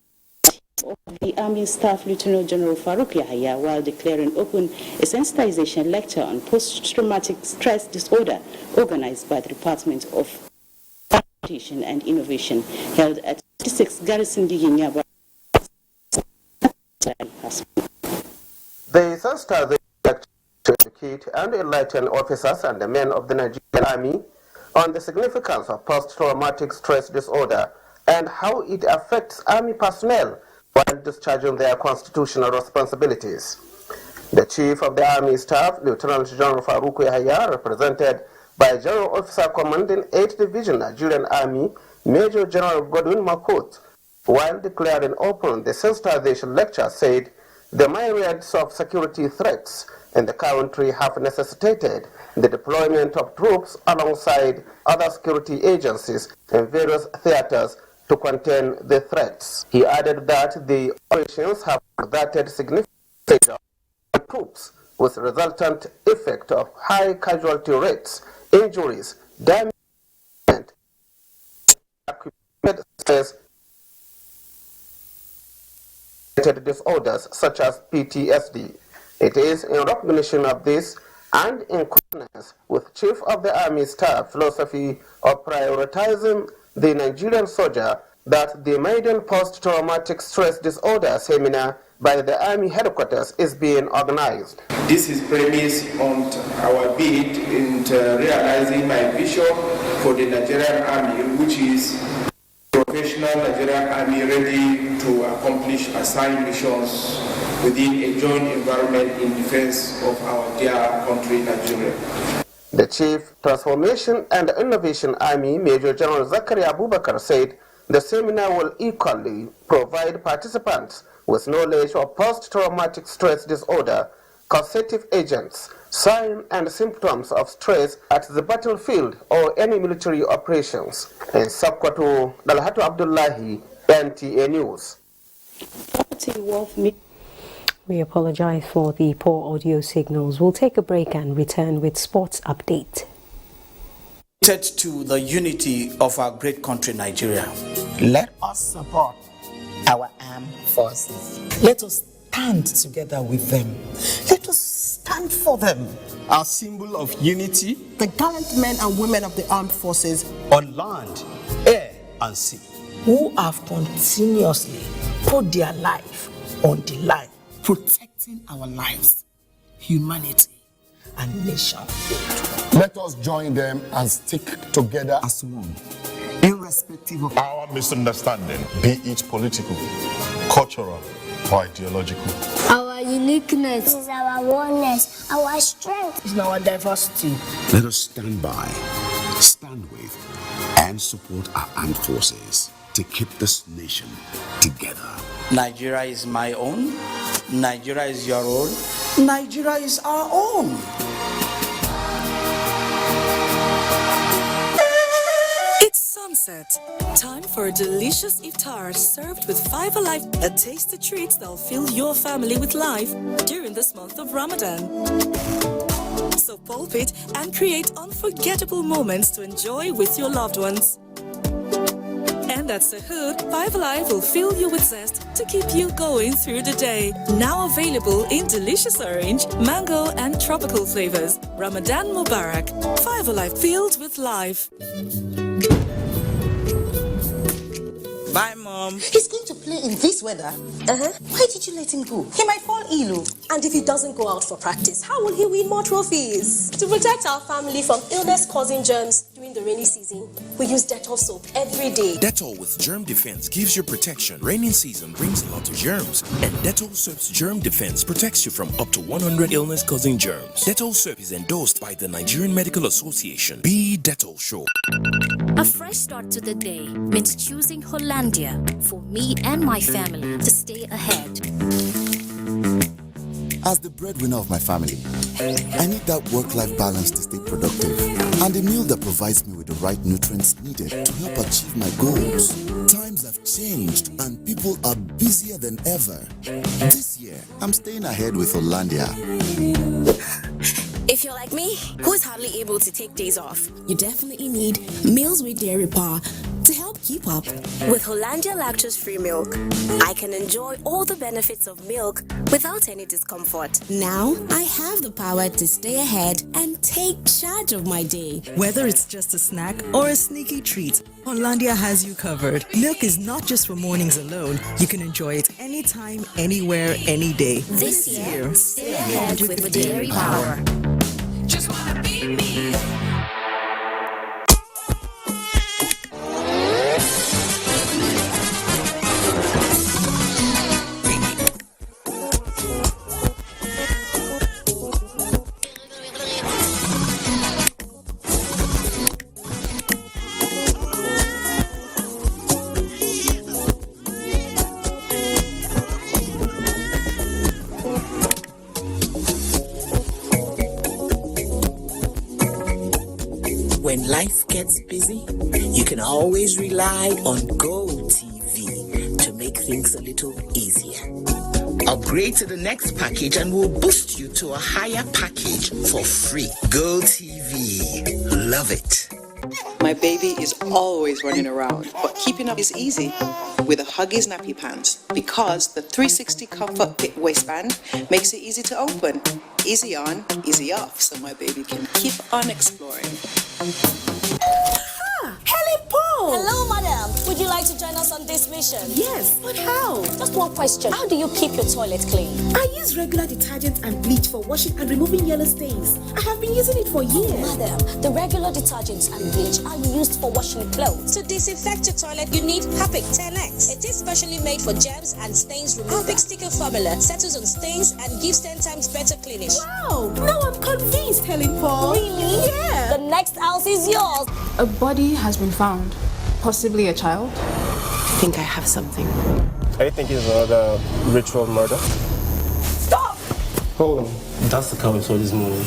of the Army Staff Lieutenant General Farouk Yahya while declaring open a sensitization lecture on post-traumatic stress disorder organized by the Department of Education and Innovation held at 56 Garrison Diginyaba Hospital. The sensitization lecture to educate and enlighten officers and the men of the Nigerian Army on the significance of post-traumatic stress disorder and how it affects Army personnel while discharging their constitutional responsibilities. The Chief of the Army Staff, Lieutenant General Farouk Yahya, represented by General Officer Commanding 8th Division Nigerian Army, Major General Godwin Makut, while declaring open the sensitization lecture, said the myriads of security threats in the country have necessitated the deployment of troops alongside other security agencies in various theaters to contain the threats. He added that the operations have exerted significant pressure on troops with resultant effect of high casualty rates, injuries, damage, and stress disorders such as PTSD. It is in recognition of this and in accordance with Chief of the Army Staff philosophy of prioritizing the Nigerian soldier that the maiden post-traumatic stress disorder seminar by the Army headquarters is being organized. This is premised on our bid in realizing my vision for the Nigerian Army, which is professional Nigerian Army ready to accomplish assigned missions within a joint environment in defense of our dear country, Nigeria. The Chief Transformation and Innovation Army, Major General Zakaria Abubakar, said the seminar will equally provide participants with knowledge of post-traumatic stress disorder, causative agents, signs and symptoms of stress at the battlefield or any military operations. In Sokoto, Dalhatu Abdullahi, NTA News. We apologize for the poor audio signals. We'll take a break and return with sports update. To the unity of our great country, Nigeria. Let us support our armed forces. Let us stand together with them. Let us stand for them. Our symbol of unity, the gallant men and women of the armed forces on land, air, and sea, who have continuously put their life on the line, protecting our lives, humanity, and nation. Let us join them and stick together as one, irrespective of our misunderstanding, be it political, cultural, or ideological. Our uniqueness is our oneness, our strength is our diversity. Let us stand by, stand with, and support our armed forces to keep this nation together. Nigeria is my own. Nigeria is your own. Nigeria is our own. It's sunset. Time for a delicious iftar served with 5 Alive, a tasty treat that'll fill your family with life during this month of Ramadan. So pulpit and create unforgettable moments to enjoy with your loved ones. And at Sahur, 5 Alive will fill you with zest to keep you going through the day. Now available in delicious orange, mango, and tropical flavors. Ramadan Mubarak. 5 Alive filled with life. Bye, Mom. He's going to play in this weather. Why did you let him go? He might fall ill. And if he doesn't go out for practice, how will he win more trophies? To protect our family from illness-causing germs during the rainy season, we use Dettol soap every day. Dettol with germ defense gives you protection. Rainy season brings a lot of germs, and Dettol soap's germ defense protects you from up to 100 illness-causing germs. Dettol soap is endorsed by the Nigerian Medical Association. Be Dettol sure. A fresh start to the day means choosing Hollandia for me and my family to stay ahead. As the breadwinner of my family, I need that work-life balance to stay productive and a meal that provides me with the right nutrients needed to help achieve my goals. Times have changed and people are busier than ever. This year, I'm staying ahead with Hollandia. If you're like me, who is hardly able to take days off, you definitely need meals with dairy power to help keep up. With Hollandia lactose-free milk, I can enjoy all the benefits of milk without any discomfort. Now, I have the power to stay ahead and take charge of my day. Whether it's just a snack or a sneaky treat, Hollandia has you covered. Milk is not just for mornings alone. You can enjoy it anytime, anywhere, any day. This year, stay ahead with the dairy power. Just wanna be me. When life gets busy, you can always rely on GoTV to make things a little easier. Upgrade to the next package and we'll boost you to a higher package for free. GoTV. Love it. My baby is always running around, but keeping up is easy with a Huggies nappy pants because the 360 comfort fit waistband makes it easy to open, easy on, easy off, so my baby can keep on exploring. Helen Paul! Hello, madam. Would you like to join us on this mission? Yes, but how? Just one question. How do you keep your toilet clean? I use regular detergent and bleach for washing and removing yellow stains. I have been using it for years. Madam, the regular detergents and bleach are used for washing clothes. To disinfect your toilet, you need Harpic 10X. It is specially made for germs and stains removal. Harpic sticker formula settles on stains and gives 10 times better cleaning. Wow, now I'm convinced, Helen Paul. Really? Yeah. The next house is yours. A body has been found, possibly a child. I think I have something. I think it's another ritual murder. Stop! Hold on. That's the car we saw this morning.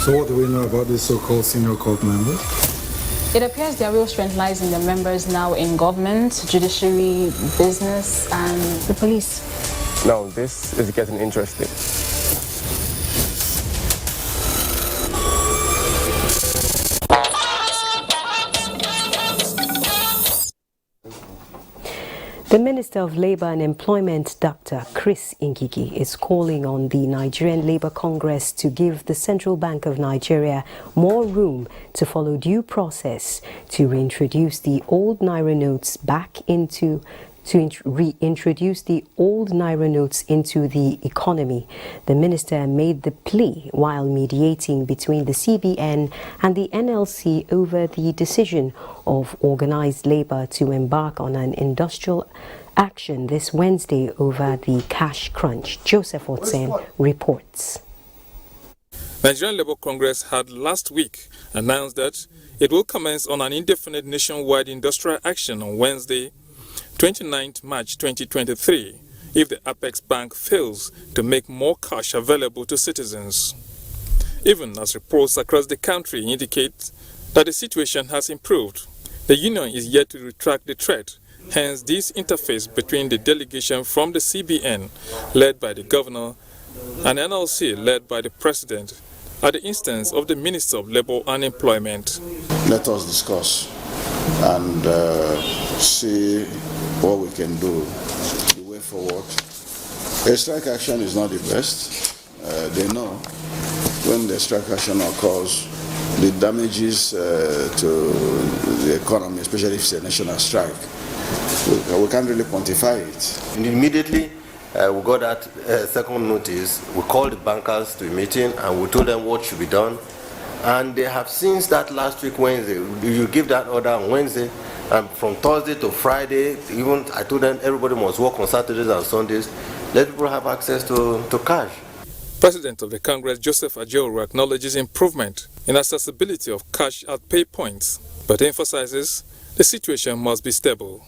So what do we know about these so-called senior cult members? It appears their real strength lies in the members now in government, judiciary, business, and the police. Now this is getting interesting. The Minister of Labour and Employment, Dr. Chris Ngigi, is calling on the Nigerian Labour Congress to give the Central Bank of Nigeria more room to follow due process to reintroduce the old Naira notes reintroduce the old Naira notes into the economy. The minister made the plea while mediating between the CBN and the NLC over the decision of organized labor to embark on an industrial action this Wednesday over the cash crunch. Joseph Otsen reports. Nigerian Labour Congress had last week announced that it will commence on an indefinite nationwide industrial action on Wednesday, 29th March 2023, if the Apex Bank fails to make more cash available to citizens. Even as reports across the country indicate that the situation has improved, the union is yet to retract the threat. Hence, this interface between the delegation from the CBN, led by the governor, and NLC, led by the president, at the instance of the Minister of Labour and Employment. Let us discuss and see what we can do, the way forward. A strike action is not the best. They know when the strike action occurs, the damages to the economy, especially if it's a national strike, we can't really quantify it. And immediately we got that second notice. We called the bankers to a meeting and we told them what should be done. And they have since that last week Wednesday, you give that order on Wednesday, and from Thursday to Friday, even I told them everybody must work on Saturdays and Sundays, let people have access to cash. President of the Congress, Joseph Ajaero, acknowledges improvement in accessibility of cash at pay points, but emphasizes the situation must be stable.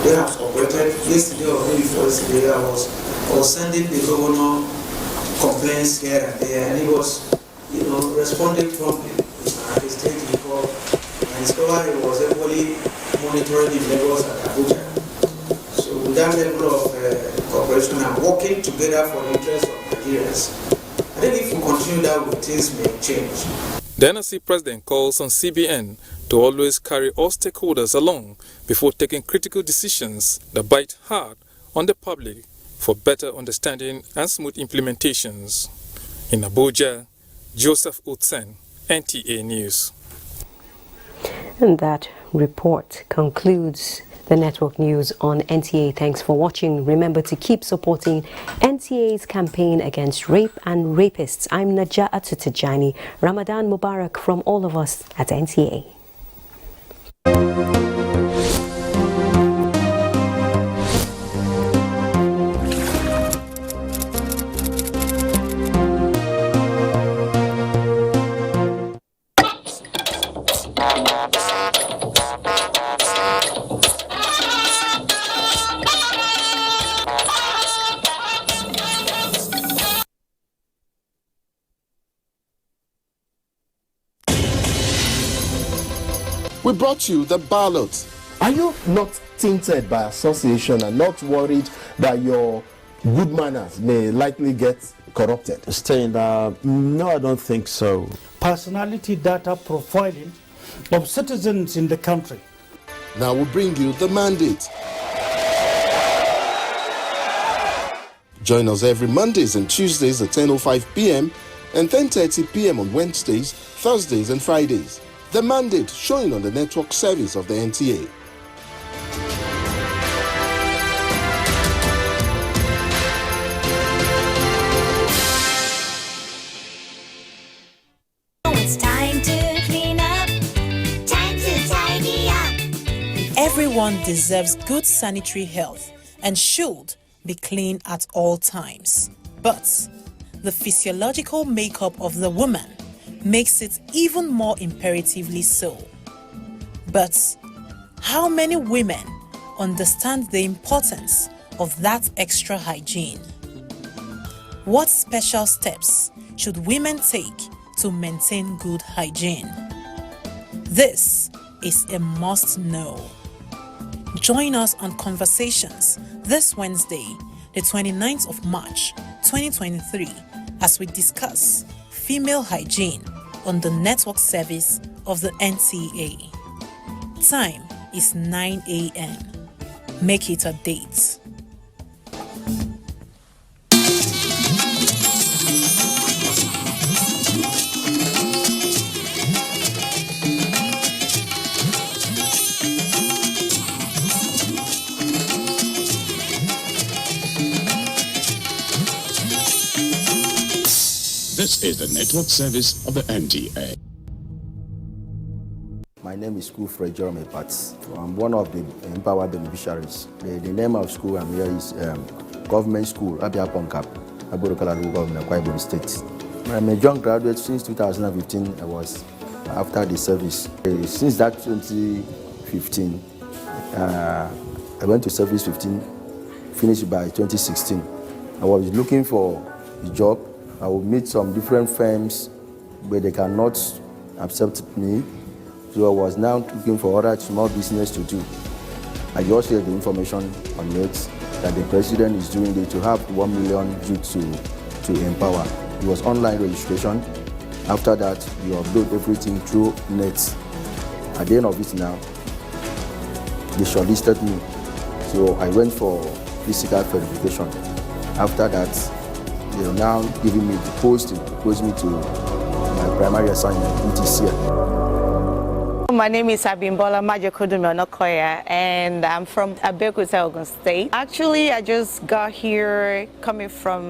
They have operated yesterday or maybe yesterday. I was sending the governor complaints here and there, and he was responding promptly at the stage he called, and discovered he was equally monitoring the levels at Abuja. So with that level of cooperation and working together for the interests of Nigerians, I think if we continue that way, things may change. The NLC president calls on CBN to always carry all stakeholders along before taking critical decisions that bite hard on the public for better understanding and smooth implementations. In Abuja, Joseph Utsen, NTA News. And that report concludes the network news on NTA. Thanks for watching. Remember to keep supporting NTA's campaign against rape and rapists. I'm Najaa Atutijani. Ramadan Mubarak from all of us at NTA. We brought you the ballot. Are you not tainted by association and not worried that your good manners may likely get corrupted? No, I don't think so. Personality data profiling of citizens in the country. Now we bring you the mandate. Join us every Mondays and Tuesdays at 10:05 p.m. and 10:30 p.m. on Wednesdays, Thursdays and Fridays. The mandate showing on the network service of the NTA. It's time to clean up, time to tidy up. Everyone deserves good sanitary health and should be clean at all times. But the physiological makeup of the woman makes it even more imperatively so. But how many women understand the importance of that extra hygiene? What special steps should women take to maintain good hygiene? This is a must know. Join us on Conversations this Wednesday, the 29th of March, 2023, as we discuss female hygiene on the network service of the NTA. Time is 9 a.m. Make it a date. This is the network service of the NTA. My name is School Fred Jeremy Pats. I'm one of the Empower beneficiaries. The name of school I'm here is Government School, Abia Ponkap, Abuja Government, Akwa Ibom State. I'm a young graduate since 2015. I was after the service. Since that 2015, I went to service 15, finished by 2016. I was looking for a job. I would meet some different firms where they cannot accept me. So I was now looking for other small business to do. I just heard the information on net that the president is doing it to have 1 million youth to empower. It was online registration. After that, you upload everything through net. At the end of it now, they shortlisted me. So I went for physical verification. After that, they are now giving me the post to post me to my primary assignment, which is here. My name is Abimbola Majokodumonokoya, and I'm from Abuja, Ogun State. Actually, I just got here coming from